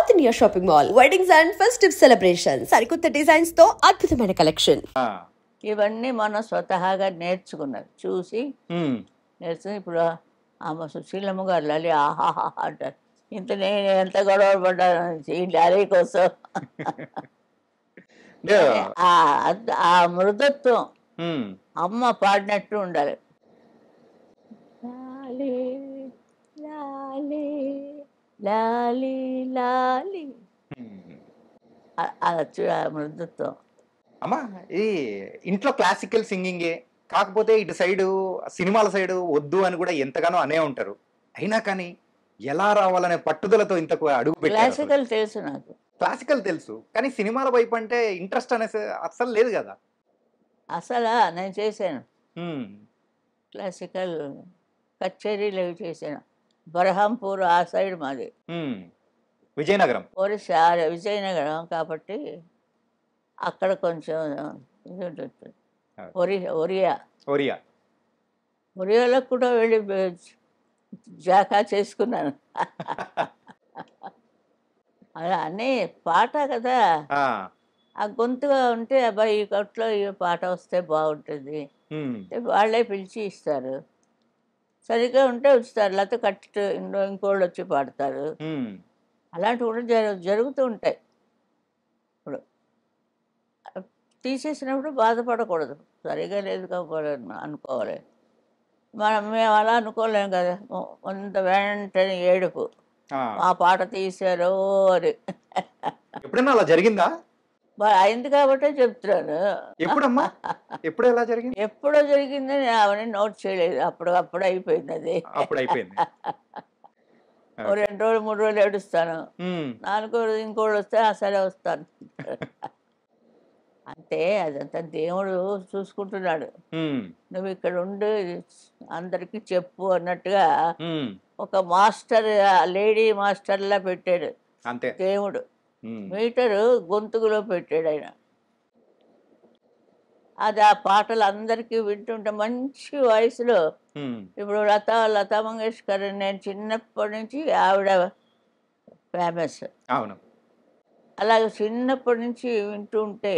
South India shopping mall weddings and festive celebrations సరికొత్త designs తో అద్భుతమైన కలెక్షన్. ఇవన్నీ మనం స్వతహాగా నేర్చుకున్నది చూసి నేర్చుకుని ఇప్పుడు ఆమె సుశీలమ్మ గారు లలి ఆహాహా అంటారు. ఇంత నేను ఎంత గొడవ పడ్డాను ఈ లాలీ కోసం. ఆ మృదుత్వం అమ్మ పాడినట్టు ఉండాలి. లాలీ లాలీ లాలీ లాలీ ఆ మృదుత్వం. అమ్మా ఇది ఇంట్లో క్లాసికల్ సింగింగే, కాకపోతే ఇటు సైడు సినిమాల సైడు వద్దు అని కూడా ఎంతగానో అనే ఉంటారు. అయినా కానీ ఎలా రావాలనే పట్టుదలతో ఇంతకు అడుగు పెట్టారు. క్లాసికల్ తెలుసు నాకు, క్లాసికల్ తెలుసు, కానీ సినిమాల వైపు అంటే ఇంట్రెస్ట్ అనేసి అస్సలు లేదు కదా. అసలు నేను చేశాను క్లాసికల్ కచేరీలు అవి చేశాను. బర్హంపూర్ ఆ సైడ్ మాది, విజయనగరం, ఒరిస్సా విజయనగరం కాబట్టి అక్కడ కొంచెం ఇది ఉంటుంది. ఒరియా ఒరియా ఒరియాలో కూడా వెళ్ళి జాకా చేసుకున్నాను. అలా అన్నీ పాట కదా, ఆ గొంతుగా ఉంటే అబ్బాయి ఈ కొట్లో ఈ పాట వస్తే బాగుంటుంది వాళ్ళే పిలిచి ఇస్తారు. సరిగ్గా ఉంటే ఉంచుతారు, లేకపోతే కట్టి ఇంకోళ్ళు వచ్చి పాడతారు. అలాంటివి కూడా జరుగుతూ ఉంటాయి. ఇప్పుడు తీసేసినప్పుడు బాధపడకూడదు, సరిగా లేదు కాకపోవాలి అనుకోవాలి. మేము అలా అనుకోలేం కదా, కొంత వెంటనే ఏడుపు ఆ పాట తీశారో అని. ఎప్పుడైనా అలా జరిగిందా? అయింది కాబట్టే చెప్తున్నాను. ఎప్పుడమ్మా ఎప్పుడు ఎలా జరిగింది? ఎప్పుడో జరిగిందని అవన్నీ నోట్ చేయలేదు, అప్పుడు అయిపోయింది అది. అప్పుడు అయిపోయింది. 2 రోజులు 3 రోజులు ఏడుస్తాను, 4వ రోజు ఇంకోళ్ళు వస్తే సరే వస్తాను. అంతే, అదంతా దేవుడు చూసుకుంటున్నాడు. నువ్వు ఇక్కడ ఉండి అందరికీ చెప్పు అన్నట్టుగా ఒక మాస్టర్, లేడీ మాస్టర్లా పెట్టాడు అంతే దేవుడు. మీటరు గొంతుకులో పెట్టాడు ఆయన. అది ఆ పాటలు అందరికీ వింటుంటే మంచి వయసులో. ఇప్పుడు లతా మంగేష్కర్ నేను చిన్నప్పటి నుంచి ఆవిడ ఫేమస్. అవును, అలాగే చిన్నప్పటి నుంచి వింటూ ఉంటే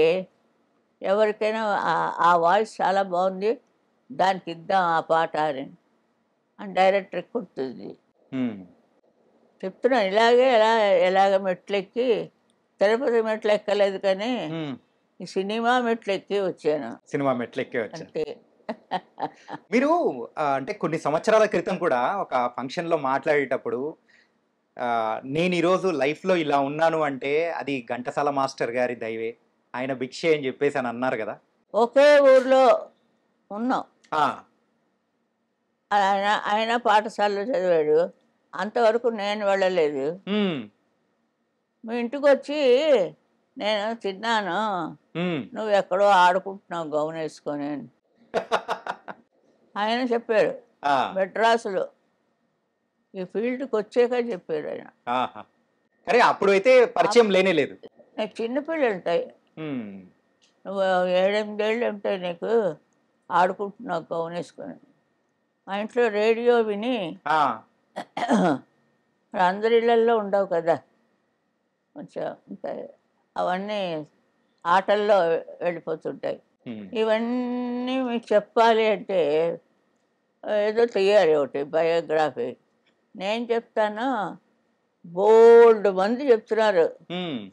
ఎవరికైనా ఆ వాయిస్ చాలా బాగుంది, దానికి ఇద్దాం ఆ పాట అని డైరెక్టర్ కుడుతుంది. చెప్తున్నాను ఇలాగే ఎలాగ మెట్లెక్కి, తిరుపతి మెట్లు ఎక్కలేదు కానీ ఈ సినిమా మెట్లు ఎక్కి వచ్చాను. సినిమా మెట్లు ఎక్కి వచ్చాను అంతే. మీరు అంటే కొన్ని సంవత్సరాల క్రితం కూడా ఒక ఫంక్షన్లో మాట్లాడేటప్పుడు నేను ఈరోజు లైఫ్లో ఇలా ఉన్నాను అంటే అది ఘంటసాల మాస్టర్ గారి దైవే, ఆయన భిక్షే అని చెప్పేసి అని అన్నారు కదా. ఒకే ఊర్లో ఉన్నాం. ఆయన పాఠశాలలో చదివాడు, అంతవరకు నేను వెళ్ళలేదు. మీ ఇంటికి వచ్చి నేను తిన్నాను, నువ్వు ఎక్కడో ఆడుకుంటున్నావు గౌన్ వేసుకొని అని ఆయన చెప్పారు. మెడ్రాసులో ఈ ఫీల్డ్కి వచ్చాక చెప్పారు ఆయన. అరే అప్పుడు అయితే పరిచయం లేనే లేదు. నాకు చిన్నపిల్లలు ఉంటాయి, నువ్వు 7-8 ఏళ్ళు ఉంటాయి నీకు, ఆడుకుంటున్నావు గౌన్ వేసుకొని. మా ఇంట్లో రేడియో విని, అందరి ఇళ్ళల్లో ఉండవు కదా, కొంచెం ఉంటాయి, అవన్నీ ఆటల్లో వెళ్ళిపోతుంటాయి. ఇవన్నీ మీకు చెప్పాలి అంటే ఏదో తీయాలి ఒకటి బయోగ్రఫీ. నేను చెప్తాను, బోల్డ్ మంది చెప్తున్నారు,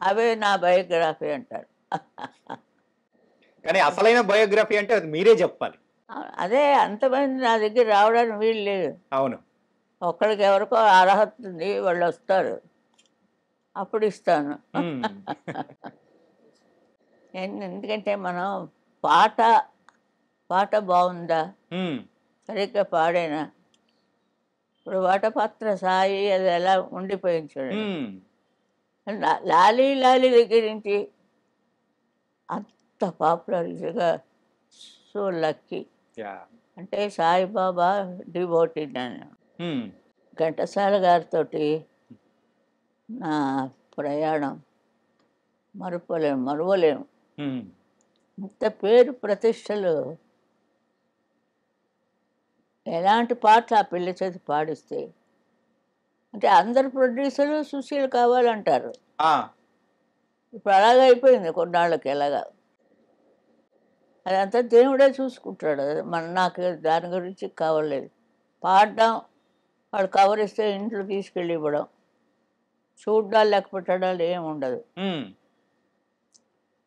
అవే నా బయోగ్రఫీ అంటారు. కానీ అసలైన బయోగ్రఫీ అంటే అది మీరే చెప్పాలి. అదే, అంతమంది నా దగ్గర రావడానికి వీలు లేదు. అవును, ఒక్కడికి ఎవరికో అర్హత ఉంది, వాళ్ళు వస్తారు, అప్పుడు ఇస్తాను. ఎందుకంటే మనం పాట బాగుందా, సరిగ్గా పాడేనా. ఇప్పుడు వటపత్ర సాయి అది ఎలా ఉండిపోయింది చూడండి. లాలీ లాలీ దగ్గర నుంచి అంత పాపులర్గా, సో లక్కీ. అంటే సాయిబాబా డివోటీ నేను. ఘంటసాల గారితో నా ప్రయాణం మరువలేము. ఇంత పేరు ప్రతిష్టలు, ఎలాంటి పాటలు ఆ పిల్ల చేతి పాడిస్తే అంటే అందరు ప్రొడ్యూసర్లు సుశీల్ కావాలంటారు. ఆ, ఇప్పుడు అలాగే అయిపోయింది కొన్నాళ్ళకి. ఎలాగా అదంతా దేవుడే చూసుకుంటాడు. నాకు దాని గురించి కావలేదు. పాడడం, వాడు కవర్ ఇస్తే ఇంట్లో తీసుకెళ్ళి ఇవ్వడం, చూడ్డాలు లెక్క పెట్టడాలు ఏమి ఉండదు. ఉమ్,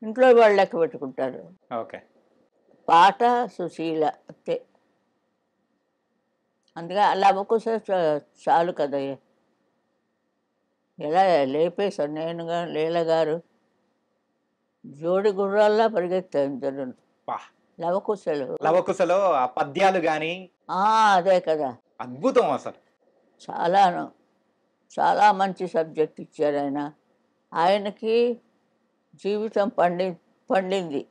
ఇంట్లో వాళ్ళు లెక్క పెట్టుకుంటారు. ఓకే. పాట సుశీల అంతే. అందుకే అలా అవ్వకోసే చాలు కదా. ఎలా లేపేశారు నేనుగా లీల గారు, జోడి గుర్రాల్లా పరిగెత్తారు ఇద్దరు వా, లవకుశలు. లవకుశలో ఆ పద్యాలు గాని అదే కదా, అద్భుతం అసలు. చాలాను చాలా మంచి సబ్జెక్ట్ ఇచ్చారు ఆయన. ఆయనకి జీవితం పండింది.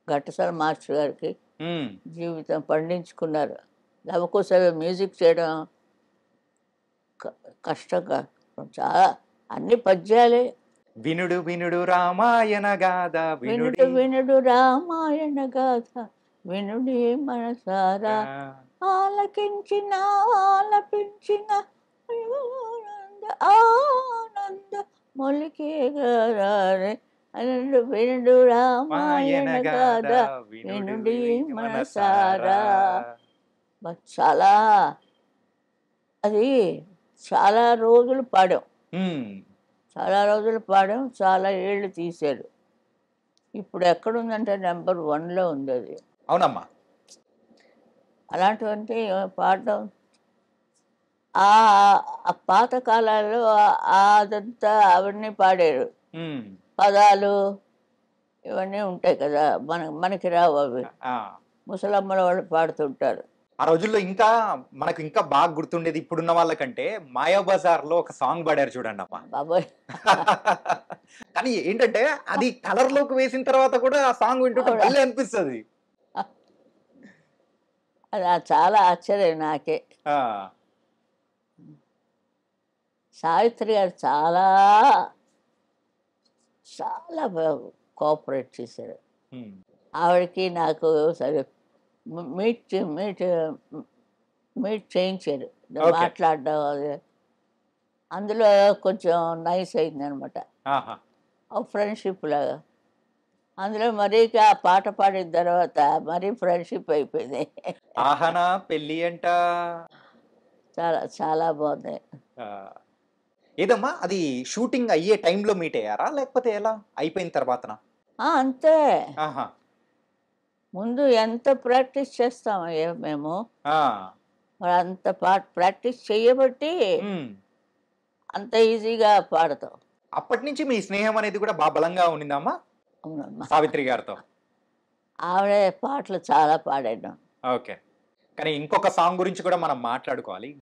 ఘంటసాల మాస్టర్ గారికి ఉమ్, జీవితం పండించుకున్నారు. లవకుశ మ్యూజిక్ చేయడం కష్టంగా చాలా. అన్ని పద్యాలే. వినుడు వినుడు రామాయణ గాథ వినుడు వినుడు రామాయణ గాథ వినుడి మనసారా ఆలకించిన ఆలపించిన ఆనంద మొలికే గారే వినుడు వినుడు రామాయణ గాథ వినుడి మనసారా. చాలా అది చాలా రోజులు పాడాం. చాలా రోజులు పాడాం, చాలా ఏళ్ళు తీశారు. ఇప్పుడు ఎక్కడుందంటే నెంబర్ 1లో ఉంది అది. అవునమ్మా. అలాంటివంటే పాడడం ఆ పాత కాలాల్లో అదంతా అవన్నీ పాడారు. పదాలు ఇవన్నీ ఉంటాయి కదా, మనకి రావు అవి. ముసలమ్మల వాళ్ళు పాడుతుంటారు. ఆ రోజుల్లో ఇంకా మనకు ఇంకా బాగా గుర్తుండేది ఇప్పుడున్న వాళ్ళకంటే మాయాబజార్ లో ఒక సాంగ్ పాడారు చూడండి అమ్మా. బాబోయ్. కానీ ఏంటంటే అది కలర్ లోకి వేసిన తర్వాత కూడా ఆ సాంగ్ వింటుంటే భలే అనిపిస్తుంది. అది చాలా ఆశ్చర్యం నాకే. సావిత్రి గారు చాలా చాలా కోఆపరేట్ చేశారు. ఆవిడకి నాకు సరే మీట్ చేయించారు, మాట్లాడడం అది. అందులో కొంచెం నైస్ అయింది అనమాట, ఫ్రెండ్షిప్ లాగా. అందులో మరీ ఆ పాట పాడిన తర్వాత మరీ ఫ్రెండ్షిప్ అయిపోయింది. ఆహనా పెళ్ళి అంట చాలా చాలా బాగుంది. ఏదమ్మా అది షూటింగ్ అయ్యే టైంలో మీట్ అయ్యారా లేకపోతే ఎలా అయిపోయిన తర్వాతనా? అంతే. ముందు ఎంత ప్రాక్టీస్ చేస్తామయ్యా మేము, మరి అంత ప్రాక్టీస్ చేయబట్టి అంత ఈజీగా పాడతాం. అప్పటి నుంచి మీ స్నేహం అనేది కూడా బాగా బలంగా ఉండిందమ్మా సావిత్రి గారితో? ఆవిడ పాటలు చాలా పాడాను. ఓకే. కానీ ఇంకొక సాంగ్ గురించి కూడా మనం మాట్లాడుకోవాలి.